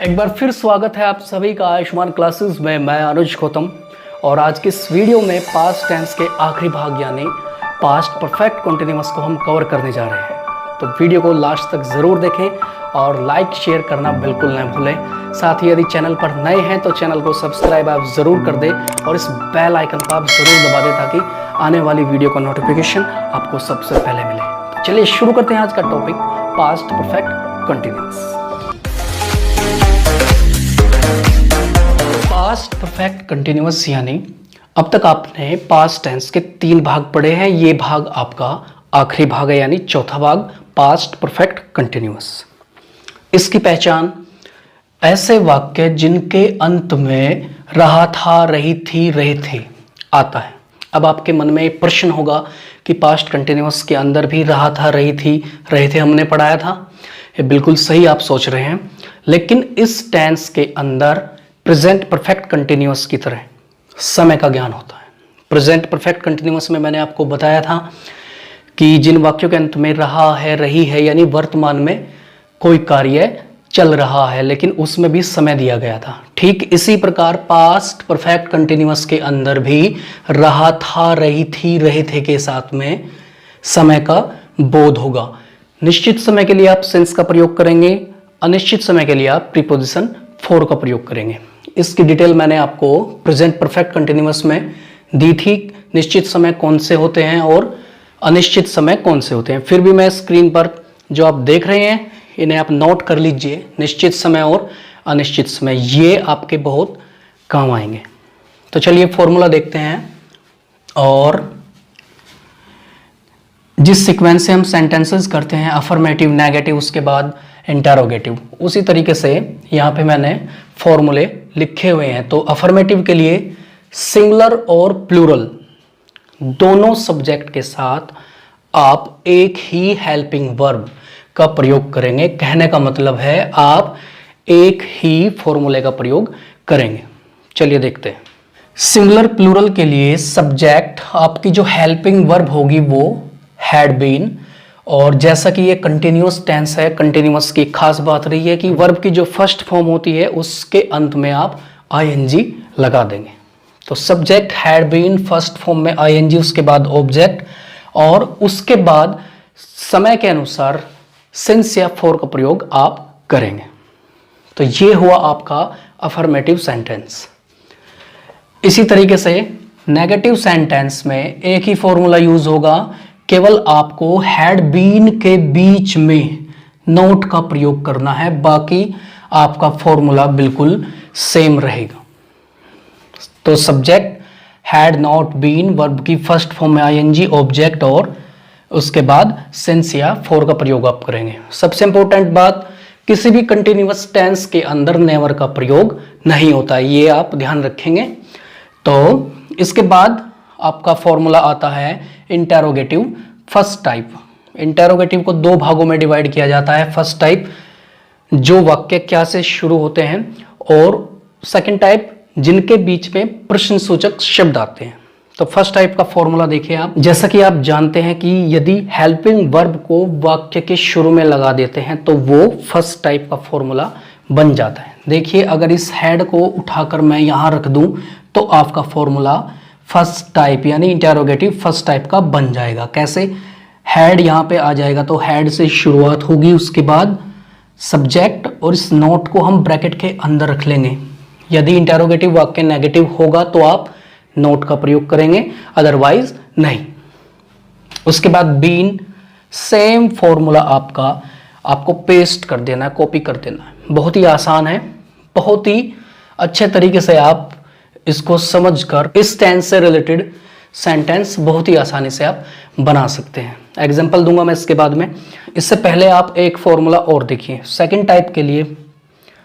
एक बार फिर स्वागत है आप सभी का आयुष्मान क्लासेस में। मैं अनुज गौतम और आज के इस वीडियो में पास्ट टेंस के आखिरी भाग यानी पास्ट परफेक्ट कंटिन्यूअस को हम कवर करने जा रहे हैं। तो वीडियो को लास्ट तक ज़रूर देखें और लाइक शेयर करना बिल्कुल न भूलें। साथ ही यदि चैनल पर नए हैं तो चैनल को सब्सक्राइब आप ज़रूर कर दें और इस बेल आइकन को आप ज़रूर दबा दें ताकि आने वाली वीडियो का नोटिफिकेशन आपको सबसे पहले मिले। तो चलिए शुरू करते हैं आज का topic past perfect continuous. Past perfect continuous यानी अब तक आपने पास्ट टेंस के 3 भाग पढ़े हैं। ये भाग आपका आखिरी भाग है यानी चौथा भाग पास्ट परफेक्ट कंटिन्यूअस। इसकी पहचान ऐसे वाक्य जिनके अंत में रहा था, रही थी, रहे थे आता है। अब आपके मन में एक प्रश्न होगा कि पास्ट कंटिन्यूअस के अंदर भी रहा था, रही थी, रहे थे हमने पढ़ाया था। ये बिल्कुल सही आप सोच रहे हैं, लेकिन इस टेंस के अंदर प्रेजेंट परफेक्ट कंटिन्यूअस की तरह समय का ज्ञान होता है। प्रेजेंट परफेक्ट कंटिन्यूअस में मैंने आपको बताया था कि जिन वाक्यों के अंत में रहा है, रही है यानी वर्तमान में कोई कार्य चल रहा है, लेकिन उसमें भी समय दिया गया था। ठीक इसी प्रकार पास्ट परफेक्ट कंटिन्यूअस के अंदर भी रहा था, रही थी, रहे थे के साथ में समय का बोध होगा। निश्चित समय के लिए आप सिंस का प्रयोग करेंगे, अनिश्चित समय के लिए आप प्रीपोजिशन फॉर का प्रयोग करेंगे। इसकी डिटेल मैंने आपको प्रेजेंट परफेक्ट कंटिन्यूअस में दी थी। निश्चित समय कौन से होते हैं और अनिश्चित समय कौन से होते हैं। फिर भी मैं स्क्रीन पर जो आप देख रहे हैं इन्हें आप नोट कर लीजिए। निश्चित समय और अनिश्चित समय ये आपके बहुत काम आएंगे। तो चलिए फॉर्मूला देखते हैं और जिस सीक्वेंस से हम सेंटेंसेस करते हैं अफर्मेटिव, नेगेटिव, उसके बाद इंटरोगेटिव, उसी तरीके से यहाँ पे मैंने फॉर्मूले लिखे हुए हैं। तो अफर्मेटिव के लिए सिंगुलर और प्लूरल दोनों सब्जेक्ट के साथ आप एक ही हेल्पिंग वर्ब का प्रयोग करेंगे। कहने का मतलब है आप एक ही फॉर्मूले का प्रयोग करेंगे। चलिए देखते हैं। सिंगुलर प्लूरल के लिए सब्जेक्ट आपकी जो हेल्पिंग वर्ब होगी वो हैड बीन, और जैसा कि ये कंटिन्यूअस टेंस है, कंटिन्यूअस की खास बात रही है कि वर्ब की जो फर्स्ट फॉर्म होती है उसके अंत में आप आईएनजी लगा देंगे। तो subject had been, first form में आईएनजी, उसके बाद ऑब्जेक्ट और उसके बाद समय के अनुसार सिंस या फॉर का प्रयोग आप करेंगे। तो ये हुआ आपका अफर्मेटिव सेंटेंस। इसी तरीके से नेगेटिव सेंटेंस में एक ही फॉर्मूला यूज होगा, केवल आपको हैड बीन के बीच में नोट का प्रयोग करना है, बाकी आपका फॉर्मूला बिल्कुल सेम रहेगा। तो subject had not been, verb की फर्स्ट फॉर्म में आईएनजी, ऑब्जेक्ट और उसके बाद सिंस या फॉर का प्रयोग आप करेंगे। सबसे इंपॉर्टेंट बात, किसी भी कंटिन्यूअस टेंस के अंदर नेवर का प्रयोग नहीं होता है, ये आप ध्यान रखेंगे। तो इसके बाद आपका फॉर्मूला आता है इंटरोगेटिव फर्स्ट टाइप। इंटरोगेटिव को 2 भागों में डिवाइड किया जाता है। फर्स्ट टाइप जो वाक्य क्या से शुरू होते हैं, और सेकंड टाइप जिनके बीच में प्रश्न सूचक शब्द आते हैं। तो फर्स्ट टाइप का फॉर्मूला देखिए आप। जैसा कि आप जानते हैं कि यदि हेल्पिंग वर्ब को वाक्य के शुरू में लगा देते हैं तो वो फर्स्ट टाइप का फॉर्मूला बन जाता है। देखिए अगर इस हेड को उठाकर मैं यहाँ रख दूं तो आपका फॉर्मूला फर्स्ट टाइप यानी इंटरोगेटिव फर्स्ट टाइप का बन जाएगा। कैसे? हैड यहाँ पे आ जाएगा तो हैड से शुरुआत होगी, उसके बाद सब्जेक्ट और इस नोट को हम ब्रैकेट के अंदर रख लेंगे। यदि इंटरोगेटिव वाक्य नेगेटिव होगा तो आप नोट का प्रयोग करेंगे, अदरवाइज नहीं। उसके बाद बीन, सेम फॉर्मूला आपको पेस्ट कर देना है, कॉपी कर देना है। बहुत ही आसान है, बहुत ही अच्छे तरीके से आप इसको समझकर इस टेंस से रिलेटेड सेंटेंस बहुत ही आसानी से आप बना सकते हैं। एग्जांपल दूंगा मैं इसके बाद में। इससे पहले आप एक फॉर्मूला और देखिए। सेकंड टाइप के लिए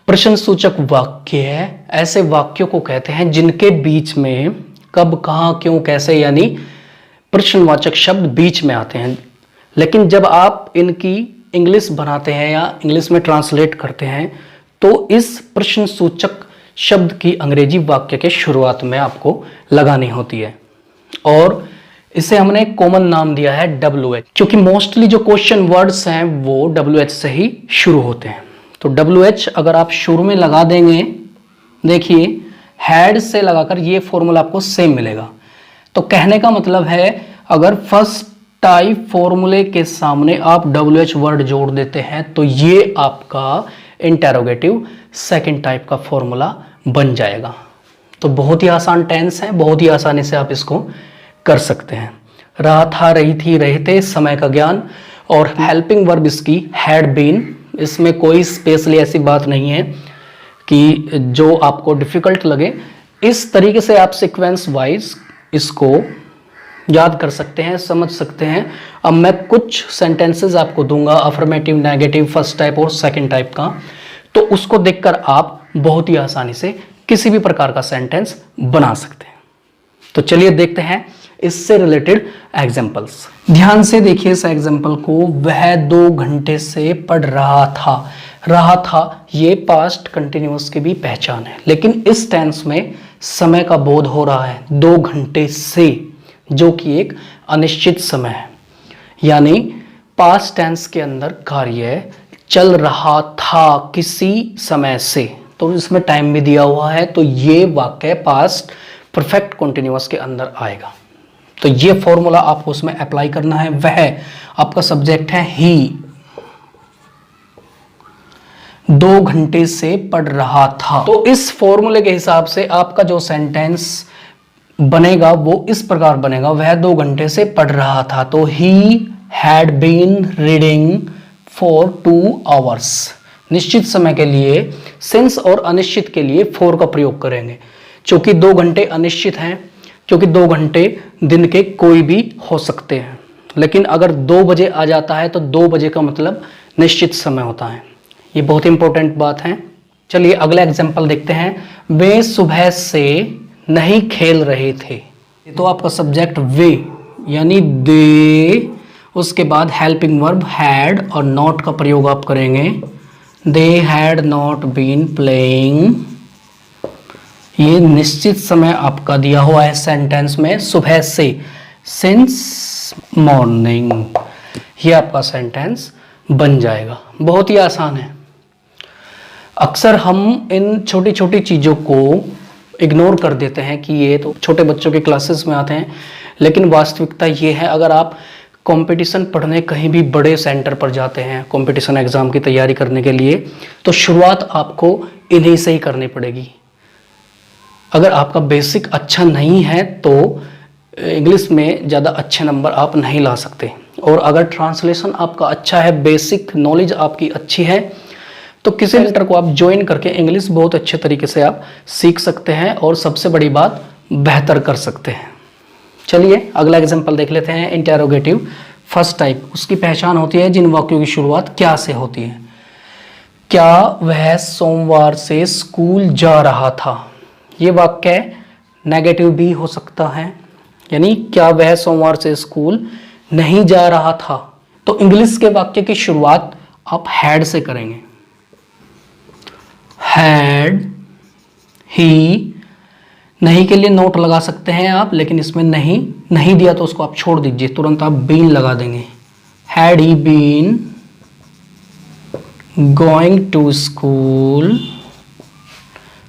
प्रश्न सूचक वाक्य है, ऐसे वाक्यों को कहते हैं जिनके बीच में कब, कहाँ, क्यों, कैसे यानी प्रश्नवाचक शब्द बीच में आते हैं। लेकिन जब आप इनकी इंग्लिश बनाते हैं या इंग्लिश में ट्रांसलेट करते हैं तो इस प्रश्न सूचक शब्द की अंग्रेजी वाक्य के शुरुआत में आपको लगानी होती है, और इसे हमने कॉमन नाम दिया है WH, क्योंकि मोस्टली जो क्वेश्चन वर्ड्स हैं वो WH से ही शुरू होते हैं। तो WH अगर आप शुरू में लगा देंगे, देखिए हैड से लगाकर ये फॉर्मूला आपको सेम मिलेगा। तो कहने का मतलब है अगर फर्स्ट टाइप फॉर्मूले के सामने आप WH वर्ड जोड़ देते हैं तो ये आपका इंटेरोगेटिव सेकंड टाइप का फॉर्मूला बन जाएगा। तो बहुत ही आसान टेंस है, बहुत ही आसानी से आप इसको कर सकते हैं। रहा था, रही थी, रहते, समय का ज्ञान, और हेल्पिंग वर्ब इसकी हैड बीन। इसमें कोई स्पेशली ऐसी बात नहीं है कि जो आपको डिफिकल्ट लगे। इस तरीके से आप सीक्वेंस वाइज इसको याद कर सकते हैं, समझ सकते हैं। अब मैं कुछ सेंटेंसेस आपको दूंगा अफर्मेटिव, नेगेटिव, फर्स्ट टाइप और सेकंड टाइप का, तो उसको देखकर आप बहुत ही आसानी से किसी भी प्रकार का सेंटेंस बना सकते हैं। तो चलिए देखते हैं इससे रिलेटेड एग्जांपल्स। ध्यान से देखिए इस एग्जांपल को। वह 2 घंटे से पढ़ रहा था। रहा था ये पास्ट कंटिन्यूअस की भी पहचान है, लेकिन इस टेंस में समय का बोध हो रहा है 2 घंटे से, जो कि एक अनिश्चित समय है। यानी पास्ट टेंस के अंदर कार्य चल रहा था किसी समय से, तो इसमें टाइम भी दिया हुआ है, तो ये वाक्य पास्ट परफेक्ट कंटिन्यूअस के अंदर आएगा। तो ये फॉर्मूला आपको उसमें अप्लाई करना है। वह आपका सब्जेक्ट है, ही 2 घंटे से पढ़ रहा था। तो इस फॉर्मूले के हिसाब से आपका जो सेंटेंस बनेगा वो इस प्रकार बनेगा, वह 2 घंटे से पढ़ रहा था। तो he had been reading for 2 hours. निश्चित समय के लिए सिंस और अनिश्चित के लिए फॉर का प्रयोग करेंगे, क्योंकि 2 घंटे अनिश्चित हैं, क्योंकि 2 घंटे दिन के कोई भी हो सकते हैं। लेकिन अगर 2 बजे आ जाता है तो 2 बजे का मतलब निश्चित समय होता है। ये बहुत इंपॉर्टेंट बात है। चलिए अगला एग्जांपल देखते हैं। वे सुबह से नहीं खेल रहे थे। तो आपका सब्जेक्ट वे यानी दे, उसके बाद हेल्पिंग वर्ब हैड और नॉट का प्रयोग आप करेंगे। They had not been playing. ये निश्चित समय आपका दिया हुआ है सेंटेंस में, सुबह से, सिंस मॉर्निंग। ये आपका सेंटेंस बन जाएगा। बहुत ही आसान है। अक्सर हम इन छोटी छोटी चीज़ों को इग्नोर कर देते हैं कि ये तो छोटे बच्चों के क्लासेस में आते हैं, लेकिन वास्तविकता ये है, अगर आप कंपटीशन पढ़ने कहीं भी बड़े सेंटर पर जाते हैं कंपटीशन एग्ज़ाम की तैयारी करने के लिए, तो शुरुआत आपको इन्हीं से ही करनी पड़ेगी। अगर आपका बेसिक अच्छा नहीं है तो इंग्लिश में ज़्यादा अच्छे नंबर आप नहीं ला सकते, और अगर ट्रांसलेशन आपका अच्छा है, बेसिक नॉलेज आपकी अच्छी है, तो किसी सेंटर को आप ज्वाइन करके इंग्लिश बहुत अच्छे तरीके से आप सीख सकते हैं और सबसे बड़ी बात बेहतर कर सकते हैं। चलिए अगला एग्जांपल देख लेते हैं। इंटेरोगेटिव फर्स्ट टाइप, उसकी पहचान होती है जिन वाक्यों की शुरुआत क्या से होती है। क्या वह सोमवार से स्कूल जा रहा था। ये वाक्य नेगेटिव भी हो सकता है, यानी क्या वह सोमवार से स्कूल नहीं जा रहा था। तो इंग्लिश के वाक्य की शुरुआत आप हैड से करेंगे। हैड, ही, नहीं के लिए नोट लगा सकते हैं आप, लेकिन इसमें नहीं दिया तो उसको आप छोड़ दीजिए, तुरंत आप बीन लगा देंगे। Had he been going to school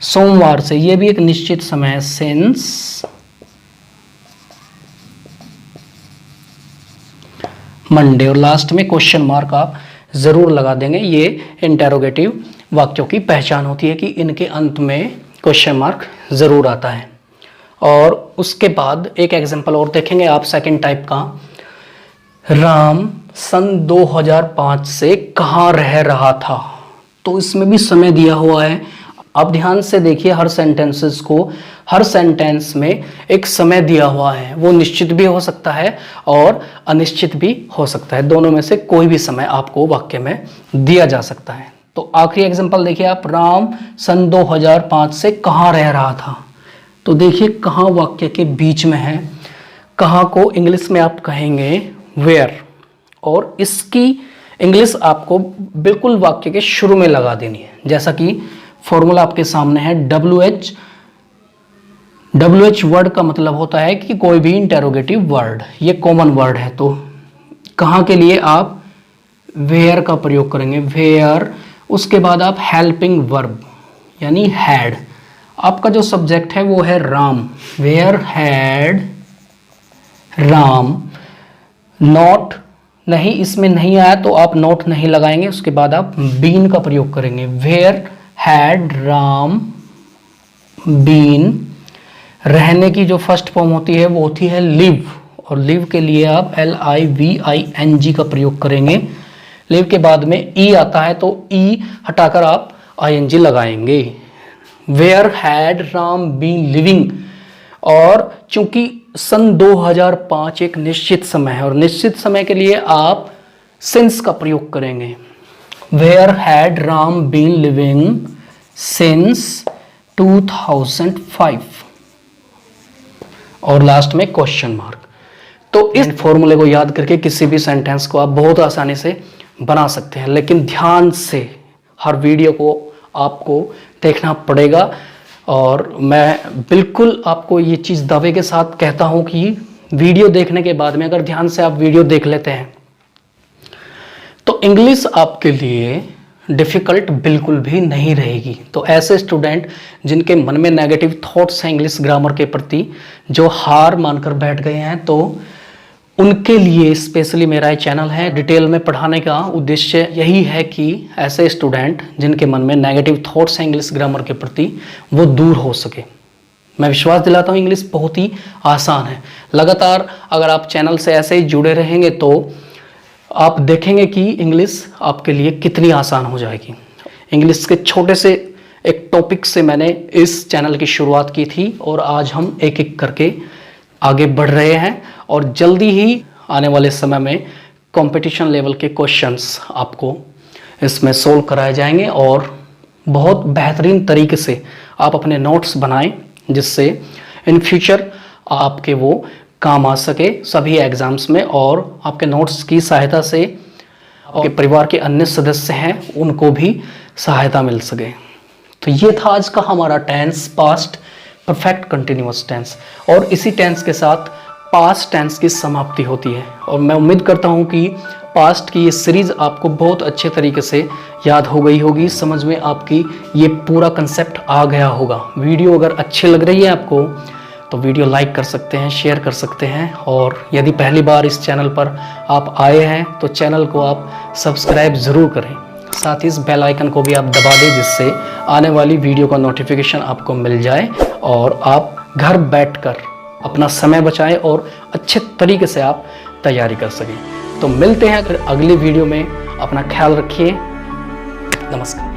सोमवार से, ये भी एक निश्चित समय है, सिंस मंडे, और लास्ट में क्वेश्चन मार्क आप जरूर लगा देंगे। ये इंटेरोगेटिव वाक्यों की पहचान होती है कि इनके अंत में क्वेश्चन मार्क जरूर आता है। और उसके बाद एक एग्जांपल और देखेंगे आप सेकंड टाइप का। राम सन 2005 से कहाँ रह रहा था। तो इसमें भी समय दिया हुआ है। आप ध्यान से देखिए हर सेंटेंसेस को, हर सेंटेंस में एक समय दिया हुआ है, वो निश्चित भी हो सकता है और अनिश्चित भी हो सकता है। दोनों में से कोई भी समय आपको वाक्य में दिया जा सकता है। तो आखिरी एग्जांपल देखिए आप। राम सन 2005 से कहाँ रह रहा था। तो देखिए कहाँ वाक्य के बीच में है, कहाँ को इंग्लिश में आप कहेंगे वेयर, और इसकी इंग्लिश आपको बिल्कुल वाक्य के शुरू में लगा देनी है। जैसा कि फॉर्मूला आपके सामने है। WH वर्ड का मतलब होता है कि कोई भी इंटेरोगेटिव वर्ड, ये कॉमन वर्ड है। तो कहाँ के लिए आप वेयर का प्रयोग करेंगे। वेयर उसके बाद आप हेल्पिंग वर्ब यानी हैड, आपका जो सब्जेक्ट है वो है Ram, where had Ram, not नहीं, इसमें नहीं आया तो आप नॉट नहीं लगाएंगे, उसके बाद आप बीन का प्रयोग करेंगे, वेयर हैड राम बीन। रहने की जो फर्स्ट फॉर्म होती है वो होती है लिव, और लिव के लिए आप LIVING का प्रयोग करेंगे। लिव के बाद में ई आता है तो ई हटाकर आप ING लगाएंगे, where had Ram been living. और चूंकि सन 2005 एक निश्चित समय है और निश्चित समय के लिए आप सिंस का प्रयोग करेंगे, where had Ram been living since 2005, और लास्ट में क्वेश्चन मार्क। तो इस फॉर्मूले को याद करके किसी भी सेंटेंस को आप बहुत आसानी से बना सकते हैं, लेकिन ध्यान से हर वीडियो को आपको देखना पड़ेगा। और मैं बिल्कुल आपको ये चीज़ दावे के साथ कहता हूं कि वीडियो देखने के बाद में अगर ध्यान से आप वीडियो देख लेते हैं तो इंग्लिश आपके लिए डिफ़िकल्ट बिल्कुल भी नहीं रहेगी। तो ऐसे स्टूडेंट जिनके मन में नेगेटिव थॉट्स हैं इंग्लिश ग्रामर के प्रति, जो हार मानकर बैठ गए हैं, तो उनके लिए स्पेशली मेरा ये चैनल है। डिटेल में पढ़ाने का उद्देश्य यही है कि ऐसे स्टूडेंट जिनके मन में नेगेटिव थॉट्स हैं इंग्लिश ग्रामर के प्रति वो दूर हो सके। मैं विश्वास दिलाता हूँ इंग्लिश बहुत ही आसान है। लगातार अगर आप चैनल से ऐसे ही जुड़े रहेंगे तो आप देखेंगे कि इंग्लिश आपके लिए कितनी आसान हो जाएगी। इंग्लिश के छोटे से एक टॉपिक से मैंने इस चैनल की शुरुआत की थी और आज हम एक एक करके आगे बढ़ रहे हैं और जल्दी ही आने वाले समय में कंपटीशन लेवल के क्वेश्चंस आपको इसमें सोल्व कराए जाएंगे और बहुत बेहतरीन तरीके से आप अपने नोट्स बनाएं जिससे इन फ्यूचर आपके वो काम आ सके सभी एग्जाम्स में, और आपके नोट्स की सहायता से आपके परिवार के अन्य सदस्य हैं उनको भी सहायता मिल सके। तो ये था आज का हमारा tense, past perfect continuous tense, और इसी टेंस के साथ पास्ट टेंस की समाप्ति होती है। और मैं उम्मीद करता हूँ कि पास्ट की ये सीरीज़ आपको बहुत अच्छे तरीके से याद हो गई होगी, समझ में आपकी ये पूरा कंसेप्ट आ गया होगा। वीडियो अगर अच्छी लग रही है आपको तो वीडियो लाइक कर सकते हैं, शेयर कर सकते हैं, और यदि पहली बार इस चैनल पर आप आए हैं तो चैनल को आप सब्सक्राइब ज़रूर करें। साथ ही इस बेल आइकन को भी आप दबा दें जिससे आने वाली वीडियो का नोटिफिकेशन आपको मिल जाए और आप घर बैठकर अपना समय बचाएं और अच्छे तरीके से आप तैयारी कर सकें। तो मिलते हैं फिर अगली वीडियो में, अपना ख्याल रखिए, नमस्कार।